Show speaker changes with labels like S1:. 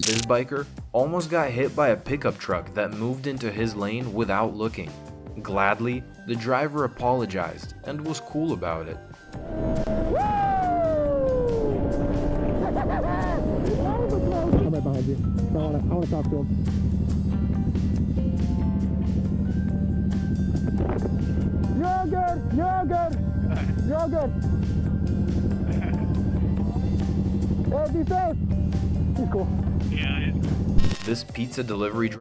S1: This biker almost got hit by a pickup truck that moved into his lane without looking. Gladly, the driver apologized and was cool about it.
S2: I'm right behind you. I want to talk to him. You're all good. You're all good. You're all good. Hey, be safe. He's cool.
S1: This pizza delivery